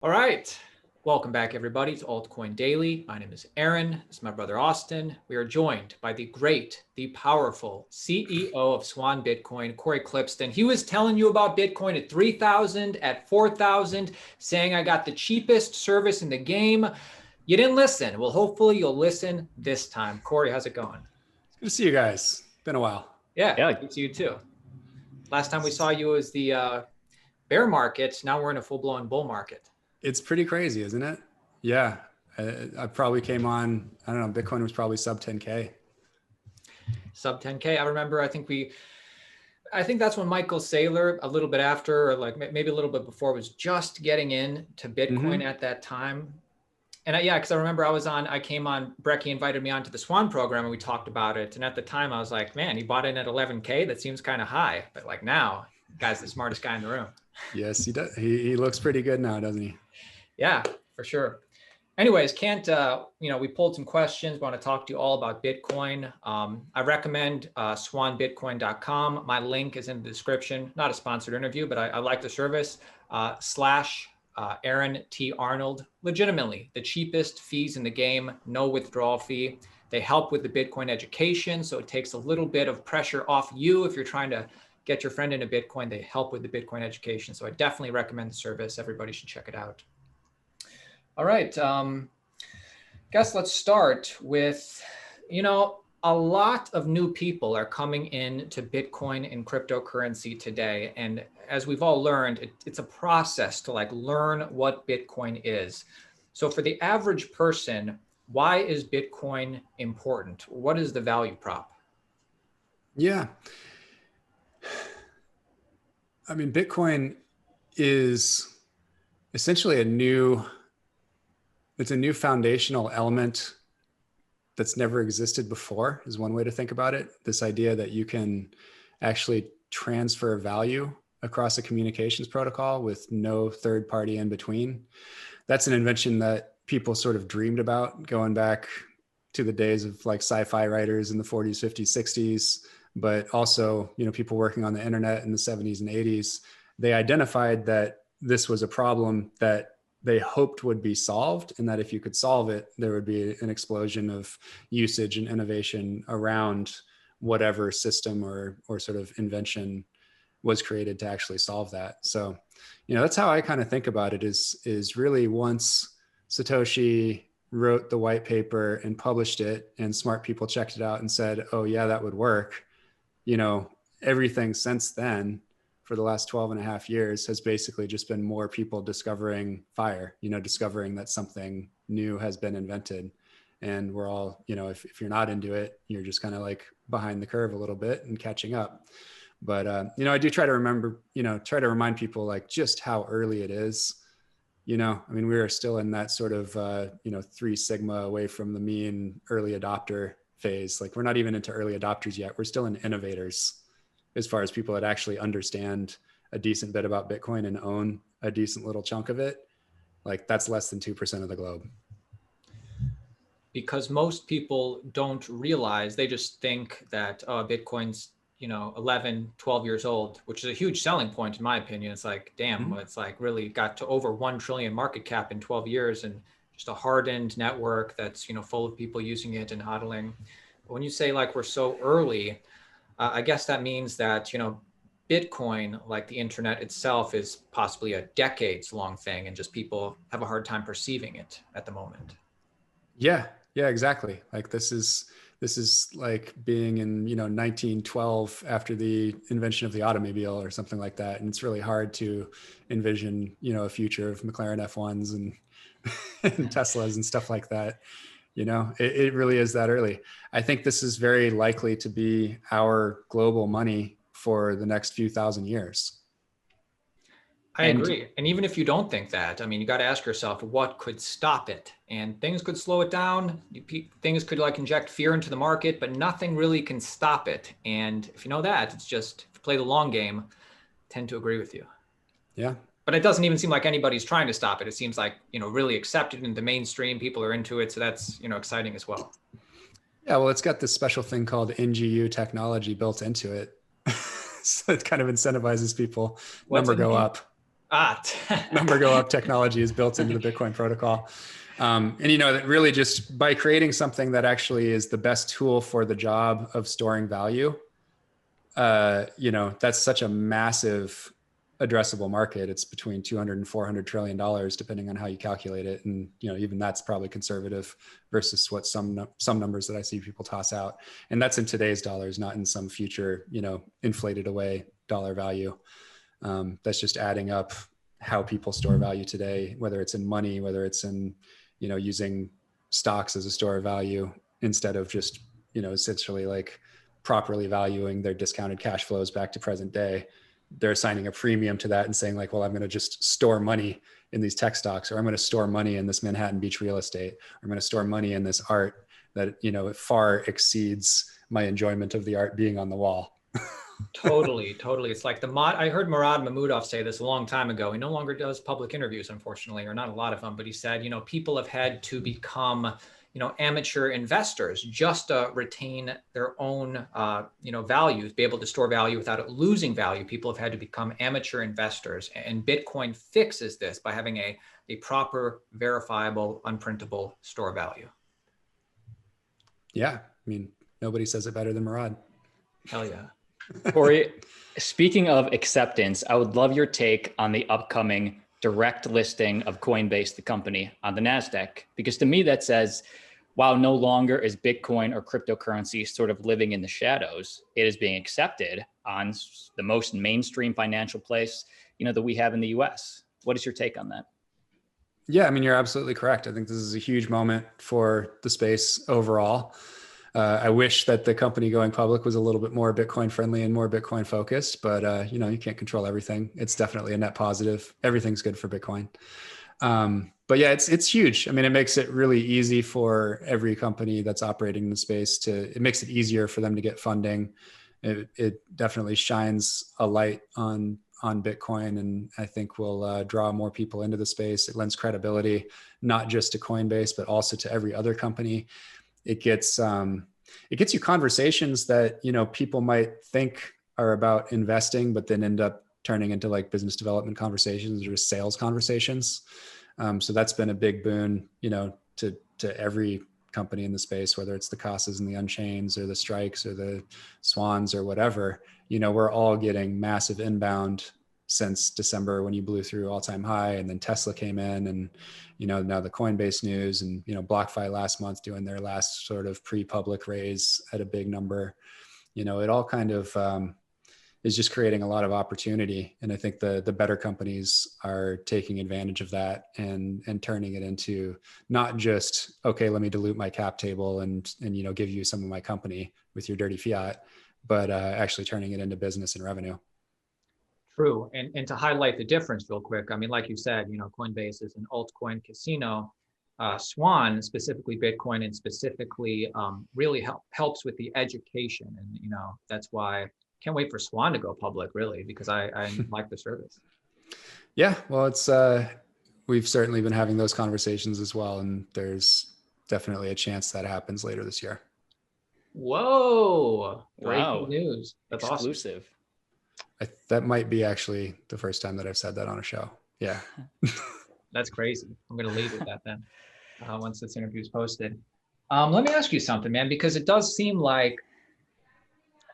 All right. Welcome back, everybody, to Altcoin Daily. My name is Aaron. This is my brother, Austin. We are joined by the great, the powerful CEO of Swan Bitcoin, Cory Klippsten. He was telling you about Bitcoin at 3,000, at 4,000, saying I got the cheapest service in the game. You didn't listen. Well, hopefully you'll listen this time. Cory, how's it going? Good to see you guys. Been a while. Yeah, good to see you too. Last time we saw you was the bear market. Now we're in a full-blown bull market. It's pretty crazy, isn't it? Yeah. I probably came on, I don't know, Bitcoin was probably sub 10K. Sub 10K. I remember, I think that's when Michael Saylor, a little bit after, or like maybe a little bit before, was just getting into Bitcoin at that time. And because I remember I came on, Brecky invited me onto the Swan program and we talked about it. And at the time I was like, man, he bought in at 11K. That seems kind of high. But like now, guy's the smartest guy in the room. Yes, he does. He looks pretty good now, doesn't he? Yeah, for sure. Anyways, we pulled some questions. Want to talk to you all about Bitcoin. I recommend swanbitcoin.com. My link is in the description. Not a sponsored interview, but I like the service. / Aaron T. Arnold. Legitimately, the cheapest fees in the game, no withdrawal fee. They help with the Bitcoin education, so it takes a little bit of pressure off you if you're trying to get your friend into Bitcoin. They help with the Bitcoin education, so I definitely recommend the service. Everybody should check it out. All right, guess let's start with, a lot of new people are coming into Bitcoin and cryptocurrency today. And as we've all learned, it's a process to learn what Bitcoin is. So for the average person, why is Bitcoin important? What is the value prop? Yeah. I mean, Bitcoin is essentially a new foundational element that's never existed before, is one way to think about it. This idea that you can actually transfer value across a communications protocol with no third party in between. That's an invention that people sort of dreamed about going back to the days of sci-fi writers in the 40s, 50s, 60s, but also, people working on the internet in the 70s and 80s. They identified that this was a problem that they hoped would be solved, and that if you could solve it, there would be an explosion of usage and innovation around whatever system or sort of invention was created to actually solve that. So, that's how I kind of think about it is really once Satoshi wrote the white paper and published it and smart people checked it out and said, oh yeah, that would work. Everything since then for the last 12 and a half years has basically just been more people discovering fire, discovering that something new has been invented. And we're all, if you're not into it, you're just kind of behind the curve a little bit and catching up. But, I do try to remember, try to remind people just how early it is. We are still in that sort of, 3 sigma away from the mean early adopter phase. We're not even into early adopters yet. We're still in innovators as far as people that actually understand a decent bit about Bitcoin and own a decent little chunk of it. That's less than 2% of the globe. Because most people don't realize, they just think that Bitcoin's 11, 12 years old, which is a huge selling point in my opinion. It's damn, it's really got to over 1 trillion market cap in 12 years and just a hardened network that's full of people using it and hodling. But when you say we're so early, I guess that means that Bitcoin, like the internet itself, is possibly a decades long thing, and just people have a hard time perceiving it at the moment. Yeah, exactly. This is like being in 1912 after the invention of the automobile or something like that, and it's really hard to envision a future of McLaren F1s and, and Teslas and stuff like that. It really is that early. I think this is very likely to be our global money for the next few thousand years. I agree. And even if you don't think that, you got to ask yourself, what could stop it? And things could slow it down. Things could inject fear into the market, but nothing really can stop it. And if you know that, it's just, if you play the long game, I tend to agree with you. Yeah. But it doesn't even seem like anybody's trying to stop it. It seems really accepted in the mainstream. People are into it. So that's, exciting as well. Yeah. Well, it's got this special thing called NGU technology built into it. So it kind of incentivizes people. Number go up. Ah, Number go up technology is built into the Bitcoin protocol. And, you know, that really just by creating something that actually is the best tool for the job of storing value, you know, that's such a massive addressable market. It's between 200 and 400 trillion dollars, depending on how you calculate it. And, you know, even that's probably conservative versus what some numbers that I see people toss out. And that's in today's dollars, not in some future, you know, inflated away dollar value. That's just adding up how people store value today, whether it's in money, whether it's in, you know, using stocks as a store of value instead of just, you know, essentially like properly valuing their discounted cash flows back to present day. They're assigning a premium to that and saying like, well, I'm going to just store money in these tech stocks, or I'm going to store money in this Manhattan Beach real estate. Or I'm going to store money in this art that, you know, it far exceeds my enjoyment of the art being on the wall. Totally, totally. It's like I heard Murad Mahmudov say this a long time ago. He no longer does public interviews, unfortunately, or not a lot of them, but he said, you know, people have had to become, you know, amateur investors just to retain their own, you know, values, be able to store value without it losing value. People have had to become amateur investors, and Bitcoin fixes this by having a proper, verifiable, unprintable store value. Yeah. I mean, nobody says it better than Murad. Hell yeah. Cory, speaking of acceptance, I would love your take on the upcoming direct listing of Coinbase, the company, on the NASDAQ, because to me that says, while no longer is Bitcoin or cryptocurrency sort of living in the shadows, it is being accepted on the most mainstream financial place, you know, that we have in the US. What is your take on that? Yeah, I mean, you're absolutely correct. I think this is a huge moment for the space overall. I wish that the company going public was a little bit more Bitcoin friendly and more Bitcoin focused, but you know, you can't control everything. It's definitely a net positive. Everything's good for Bitcoin. But yeah, it's huge. I mean, it makes it really easy for every company that's operating in the space it makes it easier for them to get funding. It definitely shines a light on Bitcoin, and I think will draw more people into the space. It lends credibility, not just to Coinbase, but also to every other company. It gets you conversations that, you know, people might think are about investing, but then end up turning into like business development conversations or sales conversations. So that's been a big boon, you know, to every company in the space, whether it's the Casas and the Unchains or the Strikes or the Swans or whatever. You know, we're all getting massive inbound since December when you blew through all-time high, and then Tesla came in, and, you know, now the Coinbase news, and, you know, BlockFi last month doing their last sort of pre-public raise at a big number. You know, it all kind of is just creating a lot of opportunity. And I think the better companies are taking advantage of that and turning it into not just, okay, let me dilute my cap table and, you know, give you some of my company with your dirty fiat, but actually turning it into business and revenue. True. And to highlight the difference real quick, I mean, like you said, you know, Coinbase is an altcoin casino. Swan, specifically Bitcoin, and specifically really helps with the education. And, you know, that's why I can't wait for Swan to go public, really, because I like the service. Yeah, well, it's we've certainly been having those conversations as well. And there's definitely a chance that happens later this year. Whoa. Breaking Wow. news. That's exclusive. awesome. That might be actually the first time that I've said that on a show. Yeah. That's crazy. I'm going to lead with that then once this interview is posted. Let me ask you something, man, because it does seem like,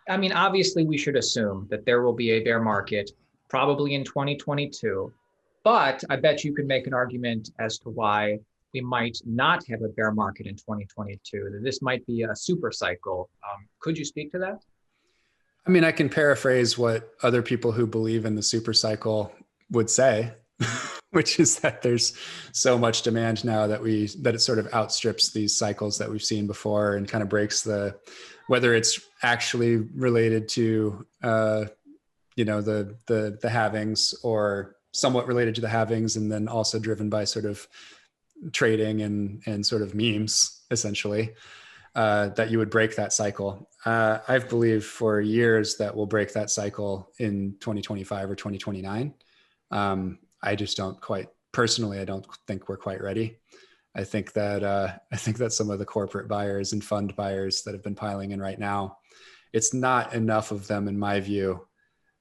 I mean, obviously we should assume that there will be a bear market probably in 2022, but I bet you could make an argument as to why we might not have a bear market in 2022, that this might be a super cycle. Could you speak to that? I mean, I can paraphrase what other people who believe in the super cycle would say, which is that there's so much demand now that it sort of outstrips these cycles that we've seen before, and kind of breaks whether it's actually related to, you know, the halvings, or somewhat related to the halvings, and then also driven by sort of trading and sort of memes, essentially. That you would break that cycle. I've believed for years that we'll break that cycle in 2025 or 2029. I just don't quite, personally, I don't think we're quite ready. I think that some of the corporate buyers and fund buyers that have been piling in right now, it's not enough of them, in my view,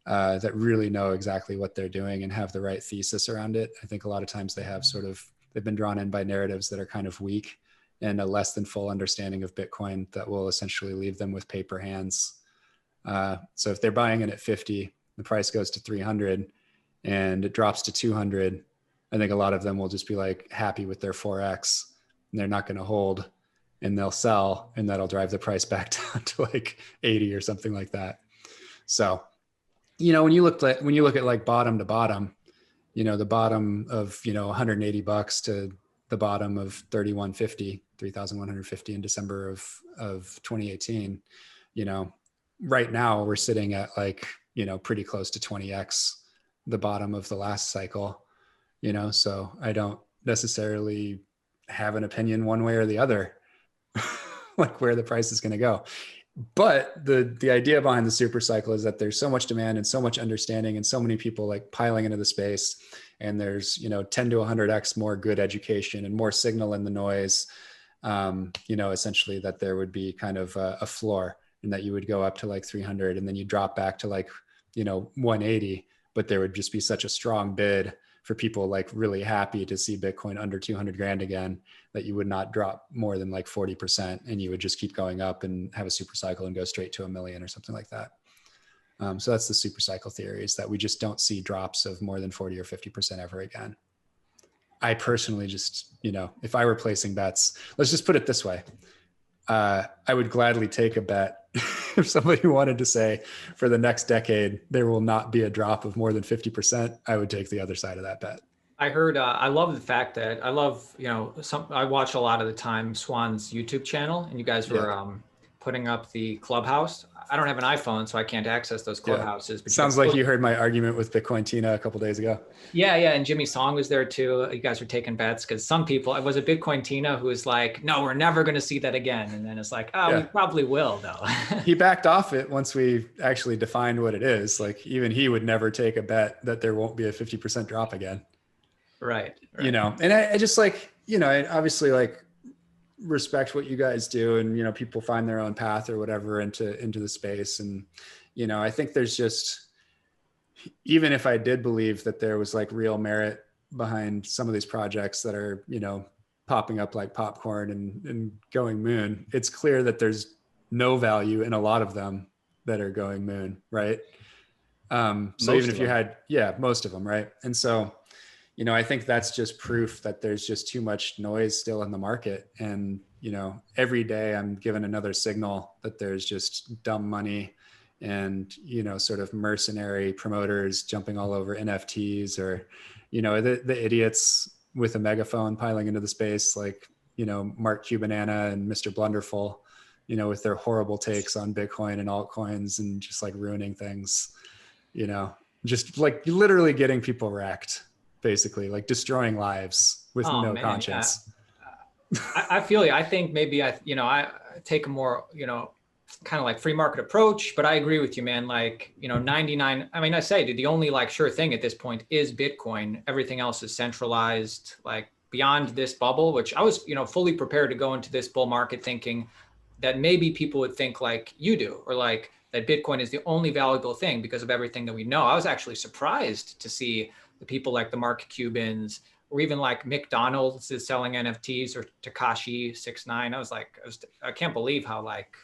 that really know exactly what they're doing and have the right thesis around it. I think a lot of times they've been drawn in by narratives that are kind of weak and a less than full understanding of Bitcoin that will essentially leave them with paper hands. So if they're buying it at 50, the price goes to 300 and it drops to 200, I think a lot of them will just be like happy with their 4X and they're not going to hold, and they'll sell, and that'll drive the price back down to like 80 or something like that. So, when you look at like bottom to bottom, the bottom of, $180 to the bottom of 3,150 in December of 2018, right now we're sitting at like, pretty close to 20X the bottom of the last cycle, so I don't necessarily have an opinion one way or the other, like where the price is going to go. But the idea behind the super cycle is that there's so much demand and so much understanding and so many people like piling into the space. And there's, 10 to 100X more good education and more signal in the noise, essentially that there would be kind of a floor, and that you would go up to like 300 and then you drop back to like, 180, but there would just be such a strong bid for people like really happy to see Bitcoin under 200 grand again, that you would not drop more than like 40%, and you would just keep going up and have a super cycle and go straight to 1 million or something like that. So that's the super cycle theory, is that we just don't see drops of more than 40 or 50% ever again. I personally just, if I were placing bets, let's just put it this way. I would gladly take a bet if somebody wanted to say for the next decade, there will not be a drop of more than 50%, I would take the other side of that bet. I heard, I love the fact that I love, I watch a lot of the time Swan's YouTube channel, and you guys were putting up the Clubhouse. I don't have an iPhone, so I can't access those Clubhouses. But sounds like you heard my argument with Bitcoin Tina a couple of days ago. Yeah. And Jimmy Song was there too. You guys were taking bets because some people, it was a Bitcoin Tina who was like, no, we're never going to see that again. And then it's like, we probably will though. He backed off it once we actually defined what it is. Like even he would never take a bet that there won't be a 50% drop again. Right. And I just like, I obviously like respect what you guys do, and, people find their own path or whatever into the space. And, I think there's just, even if I did believe that there was like real merit behind some of these projects that are, popping up like popcorn and going moon, it's clear that there's no value in a lot of them that are going moon. Right. So even if you had, most of them. Right. And so, I think that's just proof that there's just too much noise still in the market. And, every day I'm given another signal that there's just dumb money and, sort of mercenary promoters jumping all over NFTs, or, the idiots with a megaphone piling into the space, like, Mark Cubanana and Mr. Blunderful, with their horrible takes on Bitcoin and altcoins and just like ruining things, just like literally getting people wrecked. Basically like destroying lives with no conscience. I feel you. I think maybe I take a more, kind of like free market approach, but I agree with you, man. Like, 99, I mean, I say, dude, the only like sure thing at this point is Bitcoin. Everything else is centralized, like beyond this bubble, which I was, fully prepared to go into this bull market thinking that maybe people would think like you do, or like that Bitcoin is the only valuable thing because of everything that we know. I was actually surprised to see the people like the Mark Cubans, or even like McDonald's is selling NFTs, or Tekashi 69. I can't believe how like,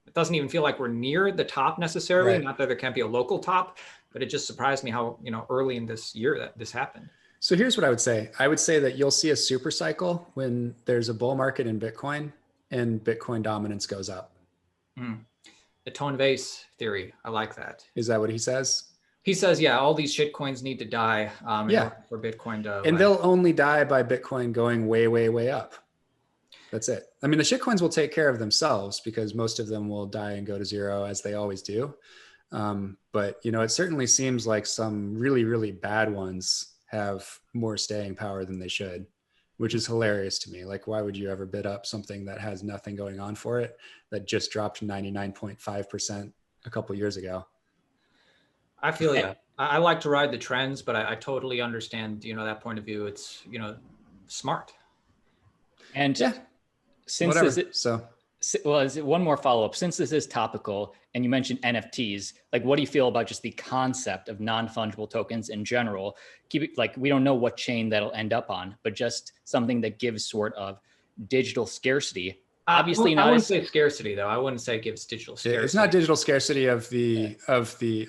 it doesn't even feel like we're near the top necessarily. Right. Not that there can't be a local top, but it just surprised me how, early in this year that this happened. So here's what I would say. I would say that you'll see a super cycle when there's a bull market in Bitcoin and Bitcoin dominance goes up. The tone vase theory. I like that. Is that what he says? He says, all these shit coins need to die for Bitcoin to. And they'll only die by Bitcoin going way, way, way up. That's it. I mean, the shit coins will take care of themselves because most of them will die and go to zero as they always do. But, it certainly seems like some really, really bad ones have more staying power than they should, which is hilarious to me. Like, why would you ever bid up something that has nothing going on for it, that just dropped 99.5% a couple of years ago? I feel I like to ride the trends, but I totally understand, that point of view. It's, smart. And since one more follow-up. Since this is topical and you mentioned NFTs, like what do you feel about just the concept of non-fungible tokens in general? Keep it like, we don't know what chain that'll end up on, but just something that gives sort of digital scarcity. Obviously I not wouldn't as say scarcity though. I wouldn't say it gives digital scarcity. It's not digital scarcity of the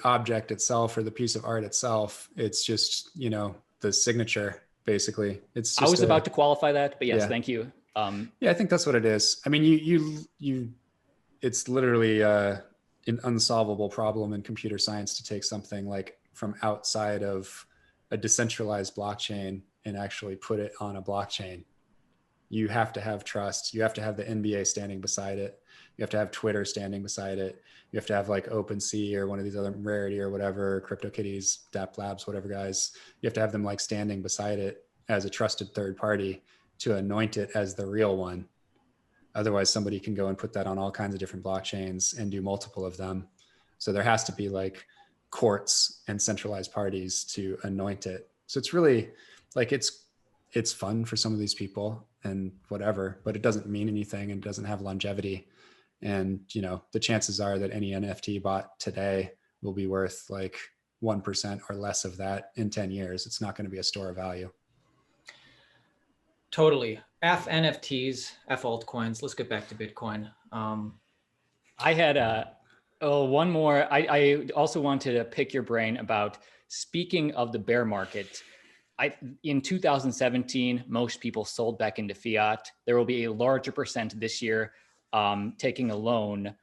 object itself or the piece of art itself. It's just, you know, the signature basically. It's just I was about to qualify that, but yes, yeah. thank you. Yeah, I think that's what it is. I mean, it's literally an unsolvable problem in computer science to take something like from outside of a decentralized blockchain and actually put it on a blockchain. You have to have trust. You have to have the NBA standing beside it. You have to have Twitter standing beside it. You have to have like OpenSea or one of these other Rarity or whatever, CryptoKitties, Dap Labs, whatever guys. You have to have them like standing beside it as a trusted third party to anoint it as the real one. Otherwise, somebody can go and put that on all kinds of different blockchains and do multiple of them. So there has to be like courts and centralized parties to anoint it. So it's really like, it's fun for some of these people and whatever, but it doesn't mean anything and doesn't have longevity. And, you know, the chances are that any NFT bought today will be worth like 1% or less of that in 10 years. It's not going to be a store of value. Totally. F NFTs, F altcoins. Let's get back to Bitcoin. I had one more. I also wanted to pick your brain about, speaking of the bear market. In 2017, most people sold back into fiat. There will be a larger percent this year taking a loan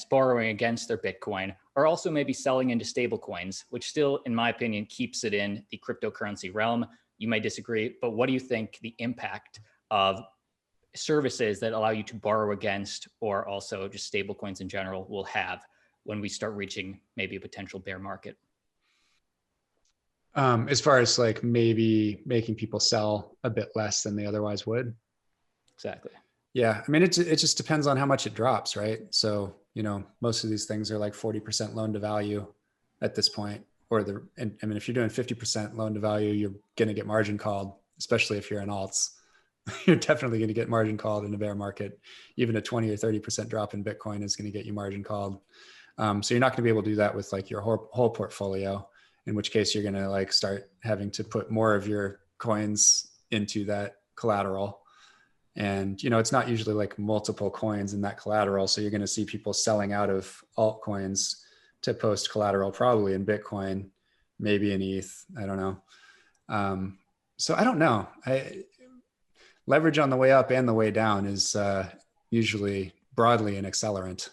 borrowing against their Bitcoin, or also maybe selling into stable coins, which still, in my opinion, keeps it in the cryptocurrency realm. You may disagree, but what do you think the impact of services that allow you to borrow against, or also just stable coins in general, will have when we start reaching maybe a potential bear market? As far as like maybe making people sell a bit less than they otherwise would. Exactly. Yeah. I mean, it just depends on how much it drops, right? So, you know, most of these things are like 40% loan to value at this point, and I mean, if you're doing 50% loan to value, you're going to get margin called, especially if you're in alts. You're definitely going to get margin called in a bear market. Even a 20 or 30% drop in Bitcoin is going to get you margin called. So you're not going to be able to do that with like your whole portfolio, in which case you're going to like start having to put more of your coins into that collateral. And, you know, it's not usually like multiple coins in that collateral. So you're going to see people selling out of altcoins to post collateral, probably in Bitcoin, maybe in ETH. I don't know. So I don't know. Leverage on the way up and the way down is usually broadly an accelerant.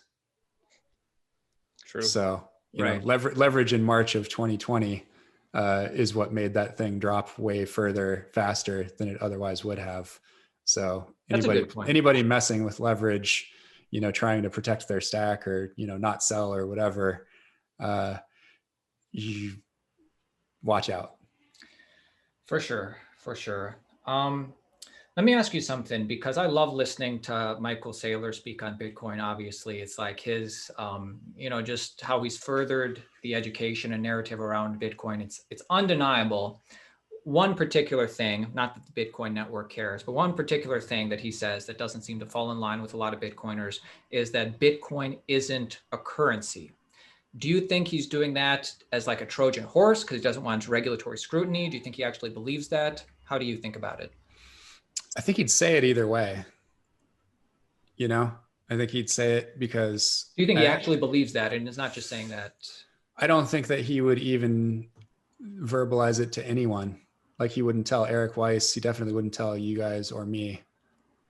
True. So, you Right. know, leverage in March of 2020 is what made that thing drop way further, faster than it otherwise would have. So anybody messing with leverage, you know, trying to protect their stack or, you know, not sell or whatever, you watch out. For sure. Let me ask you something, because I love listening to Michael Saylor speak on Bitcoin. Obviously, it's like his, you know, just how he's furthered the education and narrative around Bitcoin. It's undeniable. One particular thing, not that the Bitcoin network cares, but one particular thing that he says that doesn't seem to fall in line with a lot of Bitcoiners is that Bitcoin isn't a currency. Do you think he's doing that as like a Trojan horse because he doesn't want regulatory scrutiny? Do you think he actually believes that? How do you think about it? I think he'd say it either way. You know, I think he'd say it because... Do you think he actually believes that and is not just saying that? I don't think that he would even verbalize it to anyone. Like he wouldn't tell Eric Weiss. He definitely wouldn't tell you guys or me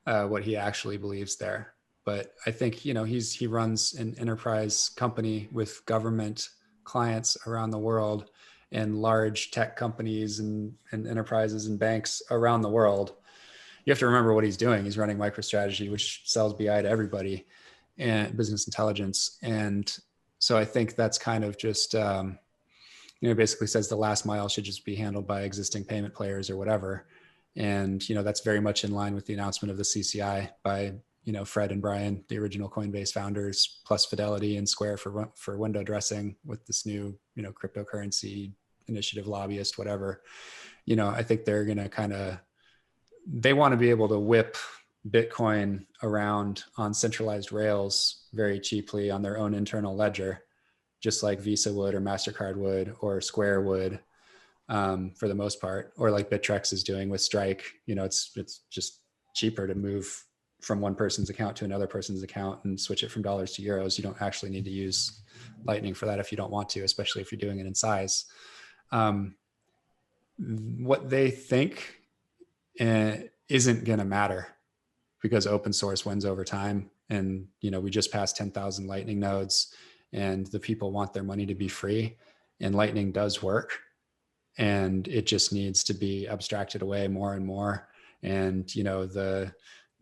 what he actually believes there. But I think, you know, he runs an enterprise company with government clients around the world and large tech companies and enterprises and banks around the world. You have to remember what he's doing. He's running MicroStrategy, which sells BI to everybody, and business intelligence. And so I think that's kind of just, you know, basically says the last mile should just be handled by existing payment players or whatever. And, you know, that's very much in line with the announcement of the CCI by, you know, Fred and Brian, the original Coinbase founders, plus Fidelity and Square for window dressing with this new, you know, cryptocurrency initiative, lobbyist, whatever. You know, I think they're going to they want to be able to whip Bitcoin around on centralized rails very cheaply on their own internal ledger, just like Visa would or MasterCard would or Square would, for the most part, or like Bittrex is doing with Strike. It's just cheaper to move from one person's account to another person's account and switch it from dollars to euros. You don't actually need to use Lightning for that if you don't want to, especially if you're doing it in size. What they think isn't going to matter, because open source wins over time. And, we just passed 10,000 Lightning nodes, and the people want their money to be free, and Lightning does work, and it just needs to be abstracted away more and more. And,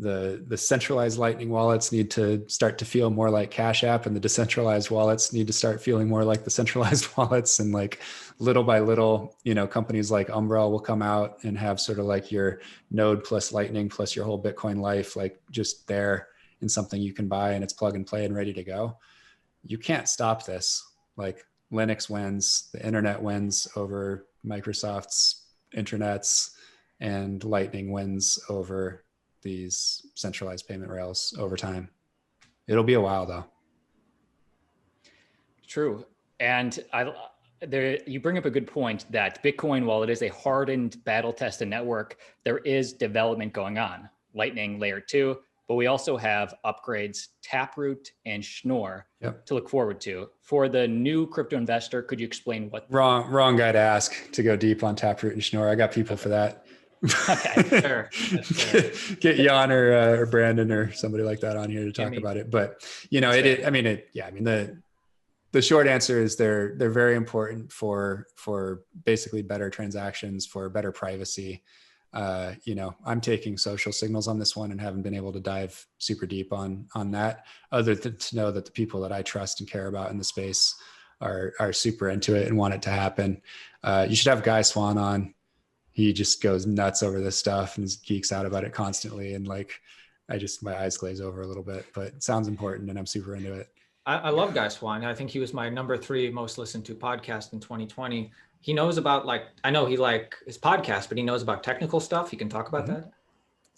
the centralized Lightning wallets need to start to feel more like Cash App, and the decentralized wallets need to start feeling more like the centralized wallets. And like little by little, companies like Umbrel will come out and have sort of like your node plus Lightning plus your whole Bitcoin life, like just there in something you can buy, and it's plug and play and ready to go. You can't stop this. Like Linux wins, the internet wins over Microsoft's intranets, and Lightning wins over these centralized payment rails over time. It'll be a while though. True. And you bring up a good point that Bitcoin, while it is a hardened, battle-tested network, there is development going on. Lightning layer 2, but we also have upgrades, taproot and schnor to look forward to. For the new crypto investor, could you explain what? Wrong guy to ask to go deep on taproot and schnor. I got people for that. Okay, sure. Get Jan or Brandon or somebody like that on here to talk about it. But the short answer is they're very important for basically better transactions, for better privacy. I'm taking social signals on this one and haven't been able to dive super deep on that, other than to know that the people that I trust and care about in the space are super into it and want it to happen. You should have Guy Swan on. He just goes nuts over this stuff and geeks out about it constantly. And like, my eyes glaze over a little bit, but it sounds important and I'm super into it. I love Guy Swan. I think he was my number 3 most listened to podcast in 2020. He knows about I know he his podcast, but he knows about technical stuff. He can talk about that.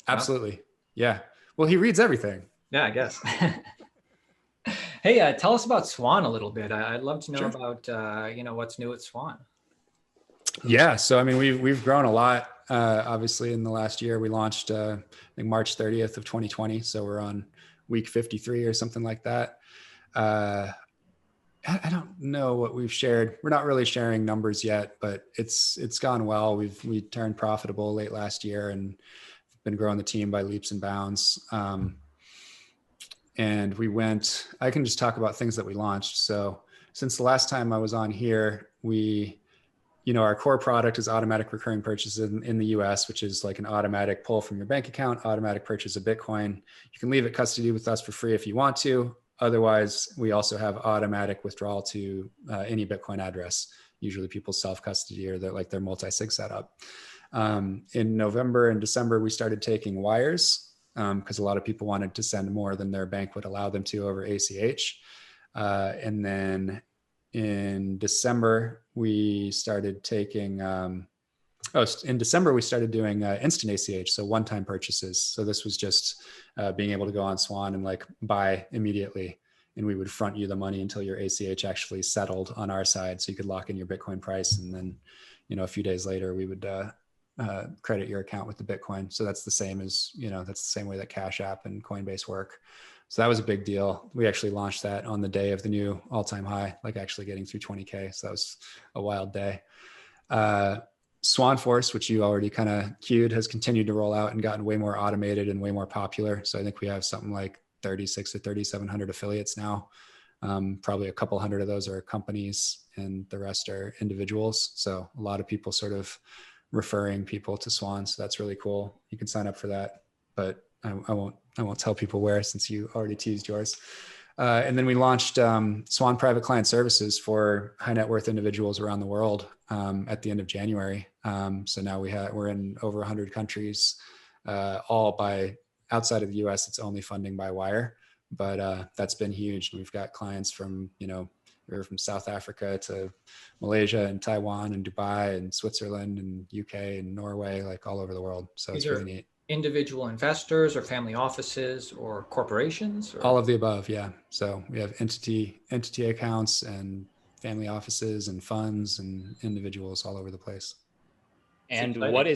Absolutely. Yeah. Well, he reads everything. Yeah, I guess. Hey, tell us about Swan a little bit. I'd love to know about, what's new at Swan. Yeah. So, I mean, we've grown a lot. Obviously in the last year, we launched, I think March 30th of 2020. So we're on week 53 or something like that. I don't know what we've shared. We're not really sharing numbers yet, but it's gone well. We turned profitable late last year and been growing the team by leaps and bounds. And I can just talk about things that we launched. So since the last time I was on here, our core product is automatic recurring purchases in the US, which is like an automatic pull from your bank account, automatic purchase of Bitcoin. You can leave it custody with us for free if you want to. Otherwise, we also have automatic withdrawal to any Bitcoin address. Usually people self-custody or their multi-sig setup. In November and December, we started taking wires because a lot of people wanted to send more than their bank would allow them to over ACH. And then in December, we started taking, in December, we started doing instant ACH, so one-time purchases. So this was just being able to go on Swan and buy immediately. And we would front you the money until your ACH actually settled on our side. So you could lock in your Bitcoin price. And then, a few days later, we would credit your account with the Bitcoin. So that's the same as, that's the same way that Cash App and Coinbase work. So that was a big deal. We actually launched that on the day of the new all-time high, actually getting through 20K. So that was a wild day. Swan Force, which you already kind of cued, has continued to roll out and gotten way more automated and way more popular. So I think we have something like 36 or 3,700 affiliates now. Probably a couple hundred of those are companies and the rest are individuals. So a lot of people sort of referring people to Swan. So that's really cool. You can sign up for that, but I won't tell people where, since you already teased yours. And then we launched Swan Private Client Services for high net worth individuals around the world at the end of January. So now we're in over 100 countries, all outside of the US. It's only funding by wire, but that's been huge. We've got clients from from South Africa to Malaysia and Taiwan and Dubai and Switzerland and UK and Norway, all over the world. So it's really neat. individual investors or family offices or corporations? Or? All of the above, yeah. So we have entity accounts and family offices and funds and individuals all over the place. And what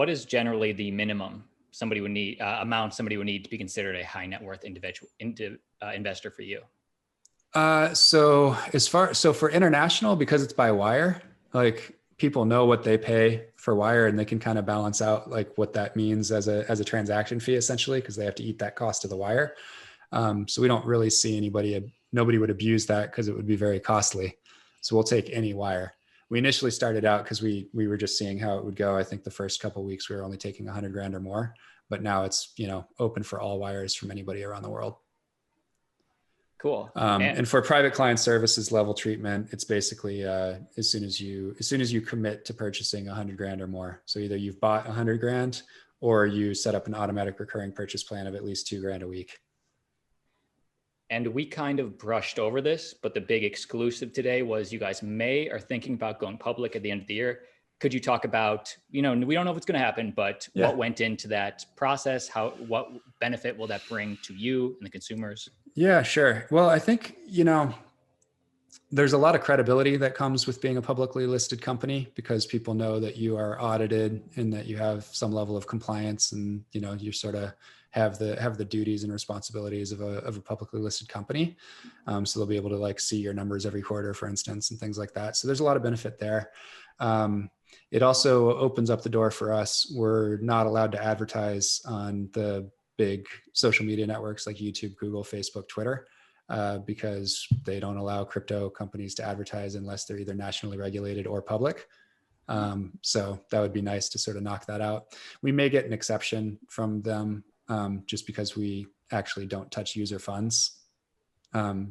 is generally the minimum somebody would need amount somebody would need to be considered a high net worth individual investor for you? So for international, because it's by wire, like people know what they pay for wire and they can kind of balance out like what that means as a transaction fee essentially, because they have to eat that cost of the wire. So we don't really see nobody would abuse that because it would be very costly. So we'll take any wire. We initially started out because we were just seeing how it would go. I think the first couple of weeks we were only taking 100 grand or more, but now it's, open for all wires from anybody around the world. Cool. And for private client services level treatment, it's basically as soon as you commit to purchasing 100 grand or more. So either you've bought 100 grand or you set up an automatic recurring purchase plan of at least 2 grand a week. And we kind of brushed over this, but the big exclusive today was you guys are thinking about going public at the end of the year. Could you talk about, we don't know if it's going to happen, but what went into that process? What benefit will that bring to you and the consumers? Yeah, sure. Well, I think, there's a lot of credibility that comes with being a publicly listed company because people know that you are audited and that you have some level of compliance and, you sort of have the duties and responsibilities of a publicly listed company. So they'll be able to like see your numbers every quarter, for instance, and things like that. So there's a lot of benefit there. It also opens up the door for us. We're not allowed to advertise on the big social media networks like YouTube, Google, Facebook, Twitter, because they don't allow crypto companies to advertise unless they're either nationally regulated or public. So that would be nice to sort of knock that out. We may get an exception from them just because we actually don't touch user funds.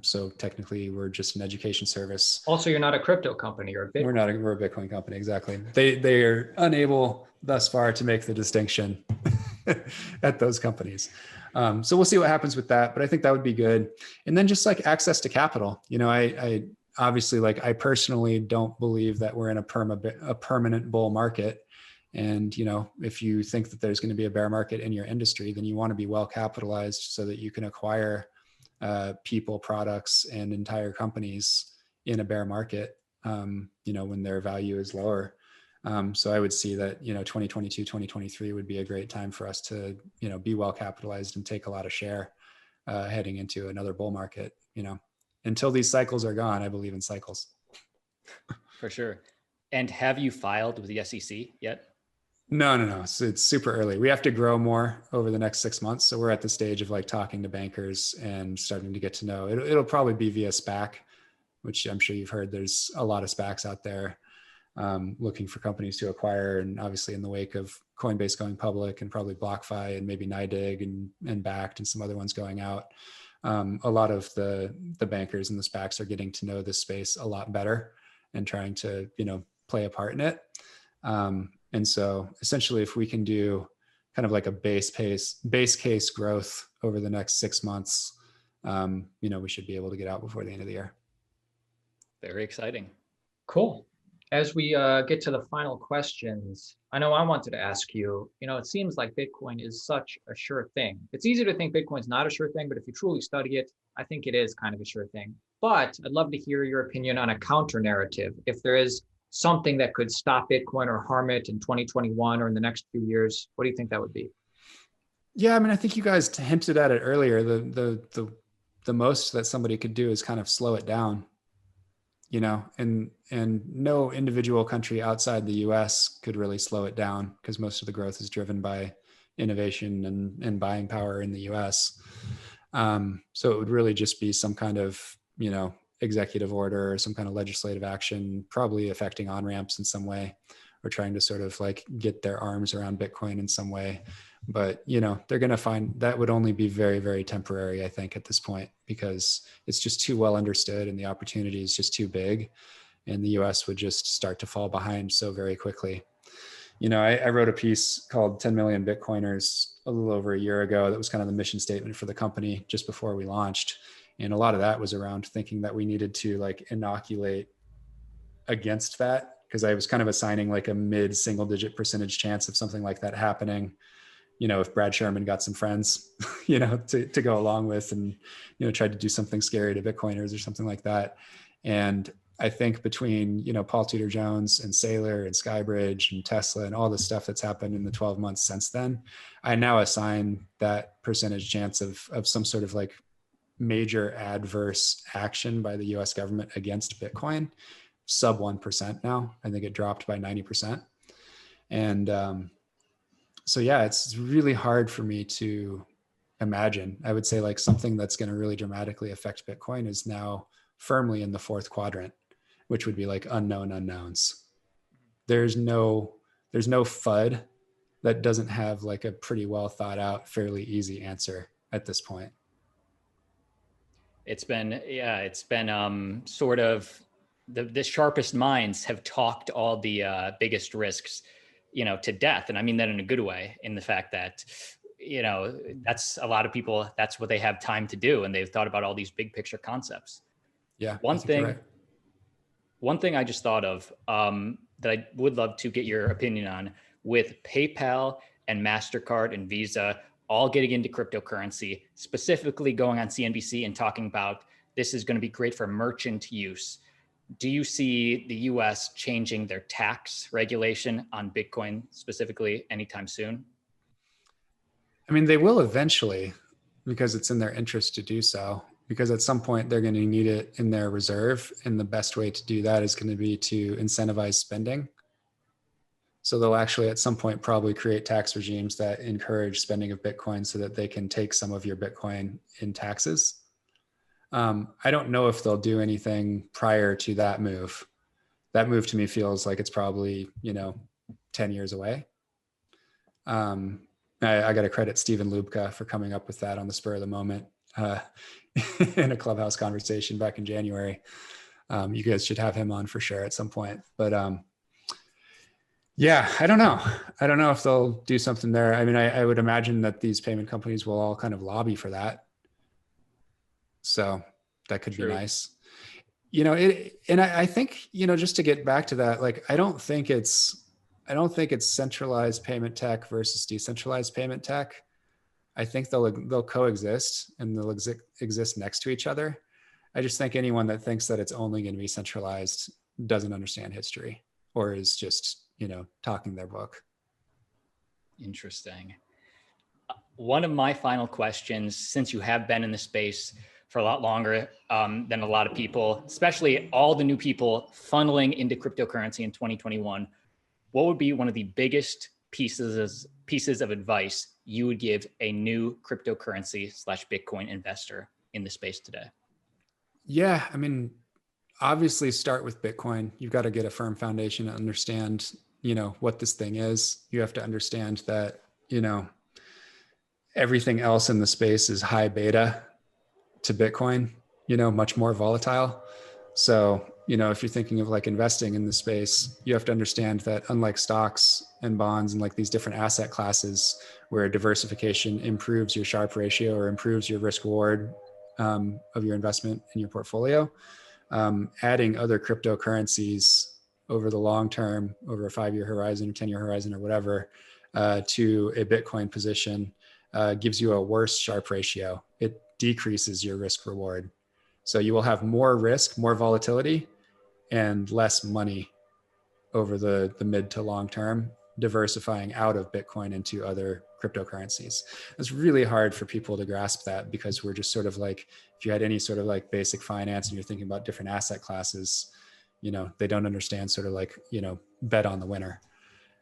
So technically we're just an education service. Also, you're not a crypto company or a Bitcoin. We're a Bitcoin company. Exactly. They are unable thus far to make the distinction at those companies. So we'll see what happens with that, but I think that would be good. And then just like access to capital, I obviously I personally don't believe that we're in a permanent bull market. And, if you think that there's going to be a bear market in your industry, then you want to be well capitalized so that you can acquire people, products, and entire companies in a bear market, when their value is lower. So I would see that, 2022, 2023 would be a great time for us to, be well capitalized and take a lot of share heading into another bull market. Until these cycles are gone, I believe in cycles. For sure. And have you filed with the SEC yet? No. So it's super early. We have to grow more over the next 6 months. So we're at the stage of talking to bankers and starting to get to know. It'll probably be via SPAC, which I'm sure you've heard. There's a lot of SPACs out there looking for companies to acquire. And obviously in the wake of Coinbase going public and probably BlockFi and maybe NYDIG and Backed and some other ones going out, a lot of the bankers and the SPACs are getting to know this space a lot better and trying to, play a part in it. And so essentially if we can do kind of like a base case growth over the next 6 months, we should be able to get out before the end of the year. Very exciting. Cool. As we get to the final questions, I know I wanted to ask you, it seems like Bitcoin is such a sure thing. It's easy to think Bitcoin's not a sure thing, but if you truly study it, I think it is kind of a sure thing. But I'd love to hear your opinion on a counter narrative. If there is something that could stop Bitcoin or harm it in 2021 or in the next few years, what do you think that would be? Yeah, I mean, I think you guys hinted at it earlier. The most that somebody could do is kind of slow it down, and no individual country outside the US could really slow it down because most of the growth is driven by innovation and buying power in the US. So it would really just be some kind of, executive order or some kind of legislative action, probably affecting on-ramps in some way, or trying to sort of get their arms around Bitcoin in some way. But, they're going to find that would only be very, very temporary, I think, at this point, because it's just too well understood and the opportunity is just too big. And the US would just start to fall behind so very quickly. I wrote a piece called 10 Million Bitcoiners a little over a year ago. That was kind of the mission statement for the company just before we launched. And a lot of that was around thinking that we needed to inoculate against that, because I was kind of assigning a mid single digit percentage chance of something like that happening. if Brad Sherman got some friends, to go along with and, tried to do something scary to Bitcoiners or something like that. And I think between, Paul Tudor Jones and Saylor and Skybridge and Tesla and all the stuff that's happened in the 12 months since then, I now assign that percentage chance of some sort of like major adverse action by the US government against Bitcoin sub 1% now. I think it dropped by 90%. And so, yeah, it's really hard for me to imagine. I would say like something that's going to really dramatically affect Bitcoin is now firmly in the fourth quadrant, which would be like unknown unknowns. There's no FUD that doesn't have like a pretty well thought out, fairly easy answer at this point. It's been sort of the sharpest minds have talked all the biggest risks, to death. And I mean that in a good way, in the fact that, that's a lot of people, that's what they have time to do. And they've thought about all these big picture concepts. Yeah. One thing I just thought of that I would love to get your opinion on, with PayPal and MasterCard and Visa all getting into cryptocurrency, specifically going on CNBC and talking about this is going to be great for merchant use. Do you see the US changing their tax regulation on Bitcoin specifically anytime soon? I mean, they will eventually, because it's in their interest to do so, because at some point they're going to need it in their reserve. And the best way to do that is going to be to incentivize spending. So they'll actually at some point probably create tax regimes that encourage spending of Bitcoin so that they can take some of your Bitcoin in taxes. I don't know if they'll do anything prior to that move. That move to me feels like it's probably, 10 years away. I got to credit Stephen Lubka for coming up with that on the spur of the moment in a Clubhouse conversation back in January. You guys should have him on for sure at some point. But yeah, I don't know. I don't know if they'll do something there. I mean, I would imagine that these payment companies will all kind of lobby for that. So that could be nice. I think, just to get back to that, like, I don't think it's centralized payment tech versus decentralized payment tech. I think they'll coexist and they'll exist next to each other. I just think anyone that thinks that it's only going to be centralized doesn't understand history or is just, talking their book. Interesting. One of my final questions, since you have been in the space for a lot longer than a lot of people, especially all the new people funneling into cryptocurrency in 2021, what would be one of the biggest pieces of advice you would give a new cryptocurrency / Bitcoin investor in the space today? Yeah, I mean, obviously start with Bitcoin. You've got to get a firm foundation to understand, what this thing is. You have to understand that, everything else in the space is high beta to Bitcoin, much more volatile. So, if you're thinking of like investing in the space, you have to understand that unlike stocks and bonds and like these different asset classes where diversification improves your Sharpe ratio or improves your risk reward of your investment in your portfolio, adding other cryptocurrencies over the long term, over a 5-year horizon or 10-year horizon or whatever, to a Bitcoin position gives you a worse Sharpe ratio. It decreases your risk reward. So you will have more risk, more volatility, and less money over the mid to long term, diversifying out of Bitcoin into other cryptocurrencies. It's really hard for people to grasp that because we're just sort of like, if you had any sort of like basic finance and you're thinking about different asset classes, they don't understand sort of like, bet on the winner.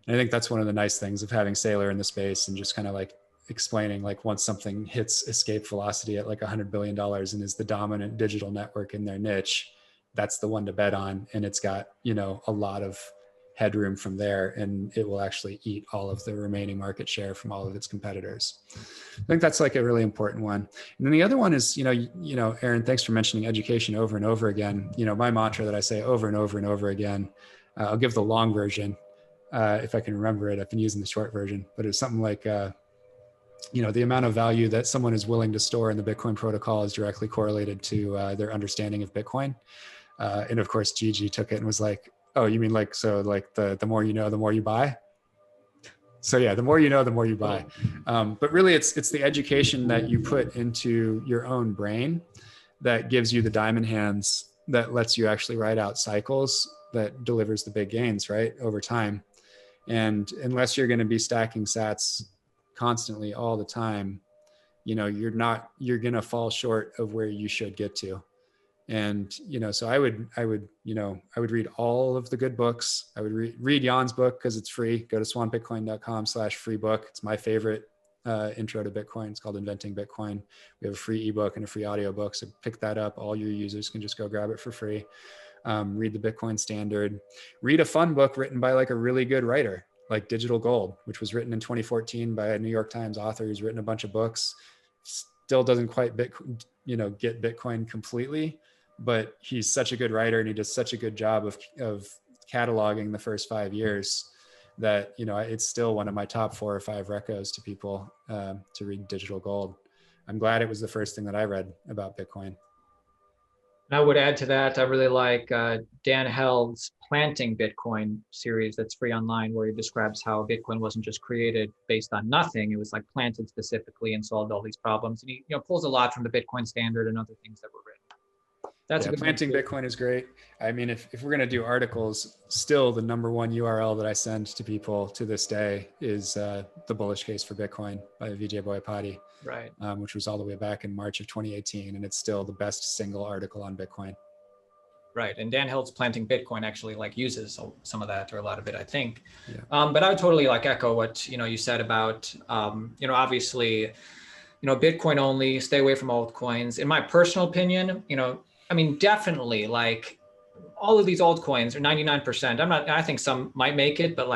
And I think that's one of the nice things of having Saylor in the space and just kind of like explaining, like, once something hits escape velocity at like $100 billion and is the dominant digital network in their niche, that's the one to bet on. And it's got, a lot of headroom from there, and it will actually eat all of the remaining market share from all of its competitors. I think that's like a really important one. And then the other one is, Aaron, thanks for mentioning education over and over again. My mantra that I say over and over and over again, I'll give the long version if I can remember it. I've been using the short version, but it's something like, the amount of value that someone is willing to store in the Bitcoin protocol is directly correlated to their understanding of Bitcoin. And of course, Gigi took it and was like, oh, you mean like, so like the more you know, the more you buy? So yeah, the more you know, the more you buy. But really it's the education that you put into your own brain that gives you the diamond hands that lets you actually ride out cycles that delivers the big gains, right, over time. And unless you're going to be stacking sats constantly all the time, you're going to fall short of where you should get to. And, so I would read all of the good books. I would read Jan's book because it's free. Go to swanbitcoin.com/free book. It's my favorite intro to Bitcoin. It's called Inventing Bitcoin. We have a free ebook and a free audiobook. So pick that up. All your users can just go grab it for free. Read the Bitcoin Standard. Read a fun book written by like a really good writer, like Digital Gold, which was written in 2014 by a New York Times author who's written a bunch of books. Still doesn't quite get Bitcoin completely, but he's such a good writer and he does such a good job of cataloging the first 5 years that, it's still one of my top 4 or 5 recos to people to read Digital Gold. I'm glad it was the first thing that I read about Bitcoin. And I would add to that, I really like Dan Held's Planting Bitcoin series that's free online, where he describes how Bitcoin wasn't just created based on nothing. It was like planted specifically and solved all these problems. And he pulls a lot from the Bitcoin Standard and other things that were written. That's a good Planting Bitcoin is great. I mean, if we're going to do articles, still the number one URL that I send to people to this day is The Bullish Case for Bitcoin by Vijay Boyapati, right? Which was all the way back in March of 2018. And it's still the best single article on Bitcoin. Right. And Dan Held's Planting Bitcoin actually uses some of that, or a lot of it, I think. Yeah. But I would totally echo what, you said about, obviously, Bitcoin only, stay away from altcoins. In my personal opinion, definitely all of these altcoins are 99%. I think some might make it, but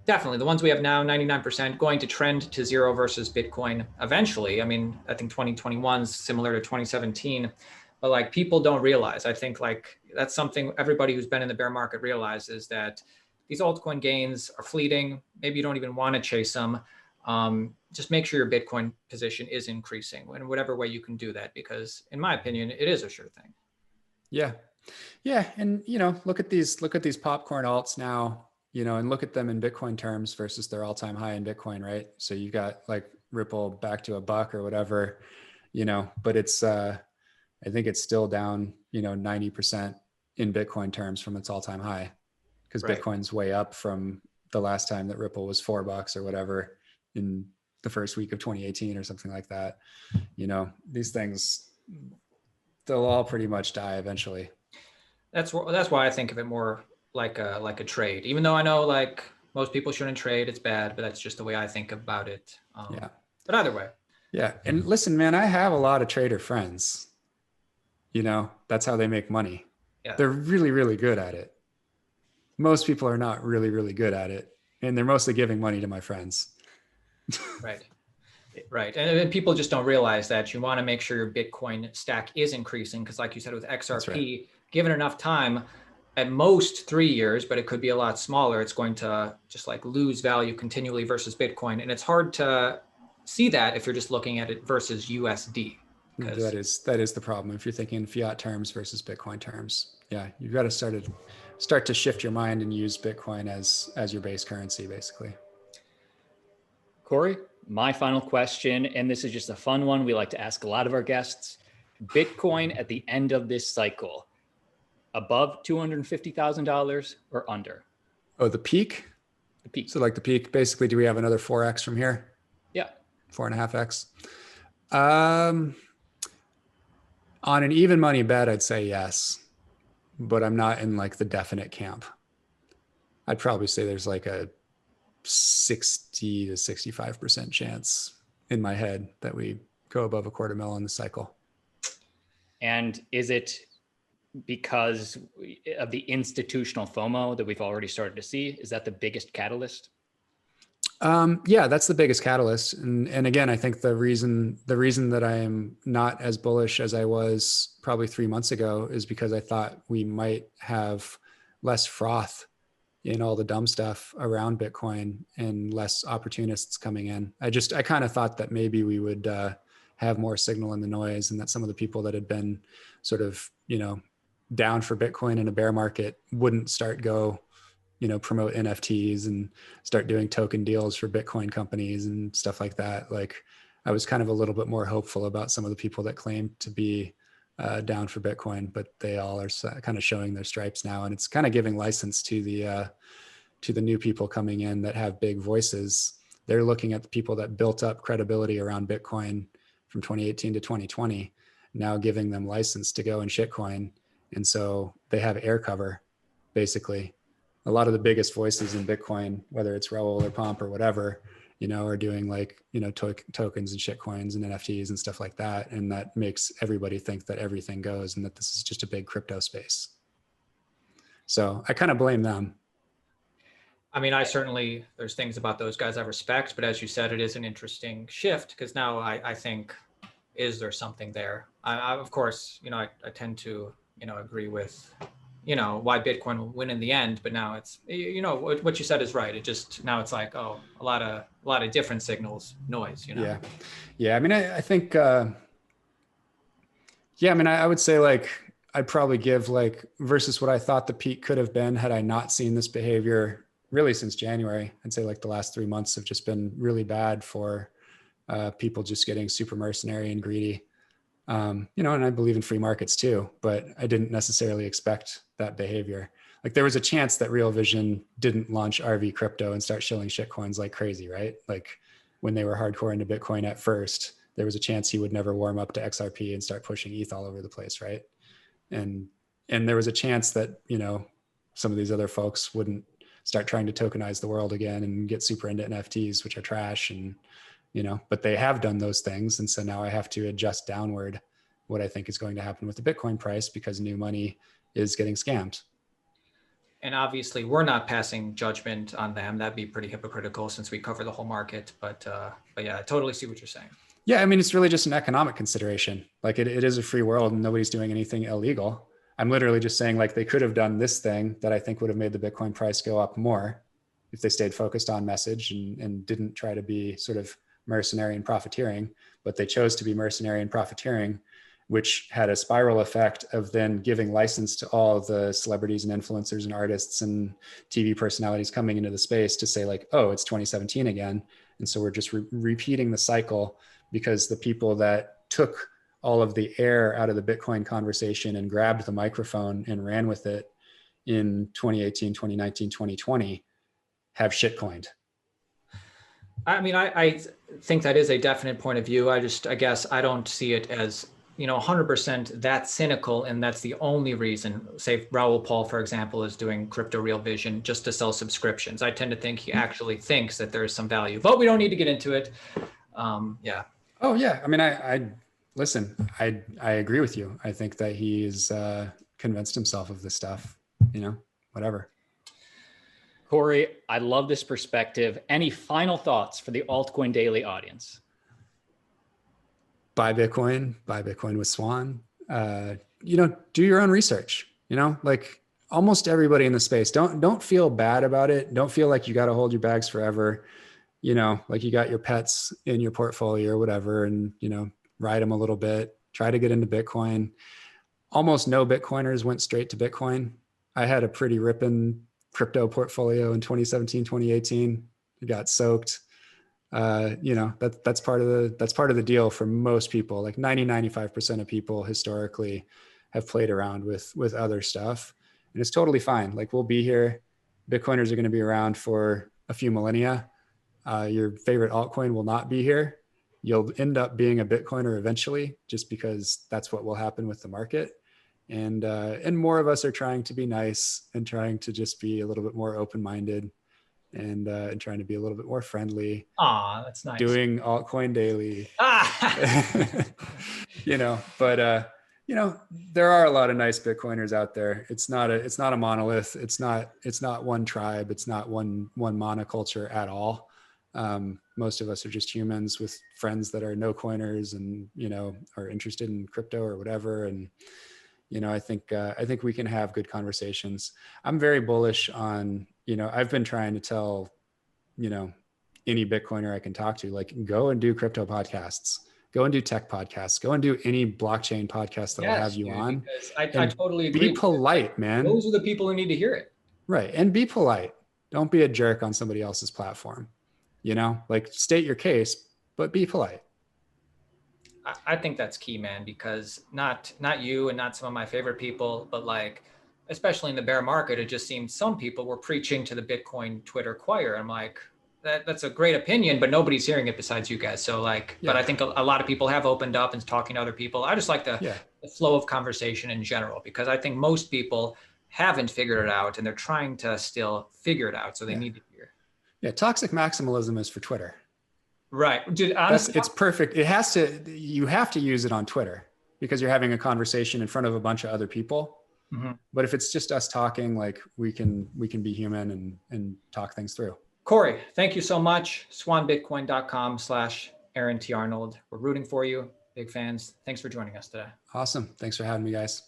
definitely the ones we have now, 99% going to trend to zero versus Bitcoin eventually. I think 2021 is similar to 2017, but people don't realize. I think that's something everybody who's been in the bear market realizes, that these altcoin gains are fleeting. Maybe you don't even want to chase them. Just make sure your Bitcoin position is increasing in whatever way you can do that, because in my opinion, it is a sure thing. Yeah. Yeah. And, look at these popcorn alts now, and look at them in Bitcoin terms versus their all-time high in Bitcoin, right? So you got Ripple back to $1 or whatever, but it's, I think it's still down, 90% in Bitcoin terms from its all-time high, because right. Bitcoin's way up from the last time that Ripple was $4 or whatever in the first week of 2018 or something like that. These things, they'll all pretty much die eventually. That's why I think of it more like a trade, even though I know most people shouldn't trade. It's bad, but that's just the way I think about it. Yeah. But either way. Yeah. And listen, man, I have a lot of trader friends. That's how they make money. Yeah. They're really, really good at it. Most people are not really, really good at it. And they're mostly giving money to my friends. Right. Right. And people just don't realize that you want to make sure your Bitcoin stack is increasing, because like you said, with XRP, right. Given enough time, at most 3 years, but it could be a lot smaller, it's going to just lose value continually versus Bitcoin. And it's hard to see that if you're just looking at it versus USD. That is the problem. If you're thinking in fiat terms versus Bitcoin terms, yeah, you've got to start to shift your mind and use Bitcoin as your base currency, basically. Cory, my final question, and this is just a fun one we like to ask a lot of our guests. Bitcoin at the end of this cycle, above $250,000 or under? Oh, the peak? The peak. So the peak, basically, do we have another 4x from here? Yeah. 4.5x. On an even money bet, I'd say yes, but I'm not in the definite camp. I'd probably say there's a 60 to 65% chance in my head that we go above $250,000 in the cycle. And is it because of the institutional FOMO that we've already started to see? Is that the biggest catalyst? Yeah, that's the biggest catalyst. And again, I think the reason that I am not as bullish as I was probably 3 months ago is because I thought we might have less froth in all the dumb stuff around Bitcoin and less opportunists coming in. I kind of thought that maybe we would have more signal in the noise, and that some of the people that had been sort of, down for Bitcoin in a bear market wouldn't start go promote NFTs and start doing token deals for Bitcoin companies and stuff like that. Like I was kind of a little bit more hopeful about some of the people that claim to be down for Bitcoin, but they all are kind of showing their stripes now. And it's kind of giving license to the new people coming in that have big voices. They're looking at the people that built up credibility around Bitcoin from 2018 to 2020, now giving them license to go and shitcoin. And so they have air cover, basically. A lot of the biggest voices in Bitcoin, whether it's Raul or Pomp or whatever, are doing like, tokens and shitcoins and NFTs and stuff like that. And that makes everybody think that everything goes and that this is just a big crypto space. So I kind of blame them. I mean, there's things about those guys I respect, but as you said, it is an interesting shift because now I think, is there something there? I of course, I tend to, agree with, why Bitcoin will win in the end, but now it's, what you said is right. Now it's like, oh, a lot of different signals, noise, Yeah. Yeah. I mean, I think, I mean, I would say like, I'd probably give like versus what I thought the peak could have been had I not seen this behavior really since January. I'd say like the last 3 months have just been really bad for people just getting super mercenary and greedy. And I believe in free markets too, but I didn't necessarily expect that behavior. Like there was a chance that Real Vision didn't launch RV crypto and start shilling shitcoins like crazy, right? Like when they were hardcore into Bitcoin at first, there was a chance he would never warm up to XRP and start pushing ETH all over the place, right? And there was a chance that, some of these other folks wouldn't start trying to tokenize the world again and get super into NFTs, which are trash. And, but they have done those things. And so now I have to adjust downward what I think is going to happen with the Bitcoin price because new money is getting scammed. And obviously we're not passing judgment on them. That'd be pretty hypocritical since we cover the whole market. But yeah, I totally see what you're saying. Yeah. I mean, it's really just an economic consideration. Like it is a free world and nobody's doing anything illegal. I'm literally just saying like they could have done this thing that I think would have made the Bitcoin price go up more if they stayed focused on message and didn't try to be sort of mercenary and profiteering, but they chose to be mercenary and profiteering, which had a spiral effect of then giving license to all the celebrities and influencers and artists and TV personalities coming into the space to say like, oh, it's 2017 again. And so we're just repeating the cycle because the people that took all of the air out of the Bitcoin conversation and grabbed the microphone and ran with it in 2018, 2019, 2020 have shitcoined. I mean, I think that is a definite point of view. I guess I don't see it as, 100% that cynical. And that's the only reason, say Raul Paul, for example, is doing crypto Real Vision just to sell subscriptions. I tend to think he actually thinks that there is some value, but we don't need to get into it. Yeah. Oh yeah. I mean, listen, I agree with you. I think that he's convinced himself of this stuff, whatever. Cory, I love this perspective. Any final thoughts for the Altcoin Daily audience? Buy Bitcoin with Swan. Do your own research, like almost everybody in the space. Don't feel bad about it. Don't feel like you got to hold your bags forever. Like you got your pets in your portfolio or whatever, and, ride them a little bit, try to get into Bitcoin. Almost no Bitcoiners went straight to Bitcoin. I had a pretty ripping crypto portfolio in 2017, 2018. It got soaked. That's part of the deal for most people. Like 95% of people historically have played around with other stuff, and it's totally fine. Like we'll be here. Bitcoiners are going to be around for a few millennia. Your favorite altcoin will not be here. You'll end up being a Bitcoiner eventually, just because that's what will happen with the market. And more of us are trying to be nice and trying to just be a little bit more open-minded and trying to be a little bit more friendly. Ah, that's nice. Doing Altcoin Daily. There are a lot of nice Bitcoiners out there. It's not a monolith. It's not one tribe. It's not one monoculture at all. Most of us are just humans with friends that are no coiners and, are interested in crypto or whatever. And, I think we can have good conversations. I'm very bullish on, I've been trying to tell, any Bitcoiner I can talk to, like, go and do crypto podcasts, go and do tech podcasts, go and do any blockchain podcast that will have you on. I totally agree. Be polite, man. Those are the people who need to hear it. Right. And be polite. Don't be a jerk on somebody else's platform. You know, like state your case, but be polite. I think that's key, man, because not you and not some of my favorite people, but like, especially in the bear market, it just seemed some people were preaching to the Bitcoin Twitter choir. I'm like, that's a great opinion, but nobody's hearing it besides you guys. So like, Yeah. but I think a lot of people have opened up and talking to other people. I just like the flow of conversation in general, because I think most people haven't figured it out and they're trying to still figure it out. So they need to hear. Yeah. Toxic maximalism is for Twitter. Right. Dude, honestly, It's perfect. You have to use it on Twitter because you're having a conversation in front of a bunch of other people. mm-hmm. But if it's just us talking, like we can be human and talk things through. Cory, thank you so much. swanbitcoin.com/Aaron T. Arnold. We're rooting for you. Big fans. Thanks for joining us today. Awesome. Thanks for having me, guys.